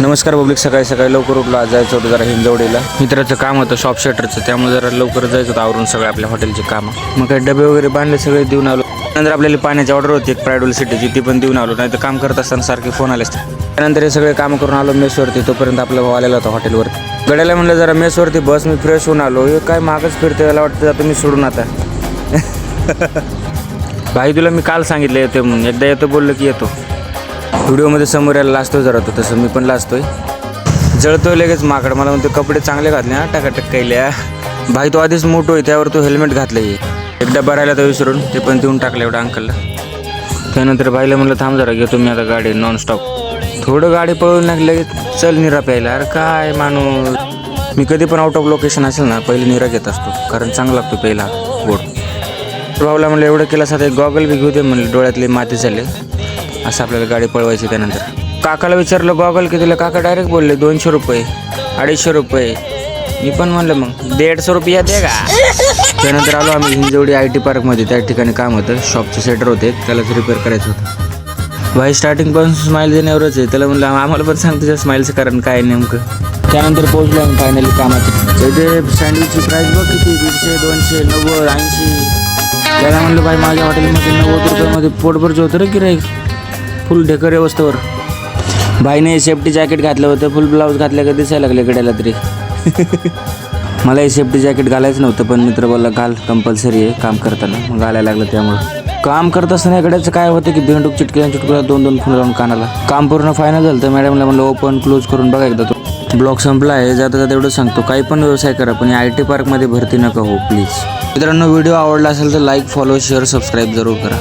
नमस्कार पब्लिक, सकाळी सकाळी लवकर उठलो. आज जायचं होतं जरा हिंजवडीला. मित्राचं काम होतं शॉप शटरचं, त्यामुळे जरा लवकर जायचं होतं आवरून सगळे आपल्या हॉटेलचे कामं. मग काही डबे वगैरे बांधले, सगळे देऊन आलो. नंतर आपल्याला पाण्याची ऑर्डर होती एक प्रायडल सिटीची, ती पण देऊन आलो. नाही तर काम करत असताना सारखे फोन आले असते. त्यानंतर हे सगळे कामं करून आलो मेसवरती. तोपर्यंत आपला भाऊ आलेला होता हॉटेलवरती. गड्याला म्हणलं जरा मेसवरती बस, मी फ्रेश होऊन आलो. हे काय मागच फिरते, त्याला वाटतं आता मी सोडून आता. भाई तुला मी काल सांगितलं येतो म्हणून, एकदा येतो बोललो की येतो. व्हिडिओमध्ये समोर यायला लाजतोय जरा तो, तसं मी पण लाजतोय. जळतोय लगेच माकड. मला म्हणतो कपडे चांगले घातले हा, टाकाटक कैल्या. भाई तो आधीच मोठो आहे, त्यावर तो हेल्मेट घातलंय. एक डबा राहिला तर विसरून, ते पण देऊन टाकलं एवढं अंकलला. त्यानंतर भाईला म्हणलं थांब जरा, घेतो मी आता गाडी नॉनस्टॉप. थोडं गाडी पळवून लागली लगेच चल निरा प्यायला. अरे काय माणूस, मी कधी पण आउट ऑफ लोकेशन असेल ना पहिले निरा घेत असतो, कारण चांगला लागतो पहिला गोड. भाऊला म्हणलं एवढं केलं असं एक गॉगल बी घेऊ दे म्हणलं, डोळ्यातले माती झाले. असं आपल्याला गाडी पळवायची. त्यानंतर काकाला विचारलं गॉगल कितीला, काका डायरेक्ट बोलले 200 रुपये 250 रुपये. मी पण म्हणलं मग 150 रुपया दे का. त्यानंतर आलो आम्ही हिंजवडी IT पार्कमध्ये. त्या ठिकाणी काम होतं, शॉपचे सेटर होते, त्यालाच रिपेअर करायचं होतं. भाई स्टार्टिंगपासून स्माईल देण्यावरच आहे. त्याला म्हणलं आम्हाला पण सांग तुझ्या स्माईलचं कारण काय नेमकं. त्यानंतर पोहोचलो आम्ही फायनली कामाचं. इथे सँडविचची प्राईस बघ किती, 150, 200, 90, 80. त्याला म्हणलं भाई माझ्या हॉटेलमध्ये 90 रुपयामध्ये पोटभर होतं रे गिऱ्हाईक, फुल ढेकर व्यवस्थेवर. भाईने सेफ्टी जॅकेट घातलं होतं, फुल ब्लाऊज घातलं का दिसायला लागले गड्याला तरी. मला हे सेफ्टी जॅकेट घालायचं नव्हतं, पण मित्र बोलला घाल, कंपल्सरी आहे काम करताना. मग घालायला लागलं. त्यामुळे काम करत असताना गड्याचं काय होतं की भेंडूक चिटकेला 2-2 फोन लावून कानाला. काम पूर्ण फायनल झालं तर मॅडमला म्हणलं ओपन क्लोज करून बघा एकदा. तो ब्लॉग संपला आहे. जाता जाता एवढं सांगतो, काही पण व्यवसाय करा पण IT पार्कमध्ये भरती नका हो प्लीज. मित्रांनो, व्हिडिओ आवडला असेल तर लाईक, फॉलो, शेअर, सबस्क्राईब जरूर करा.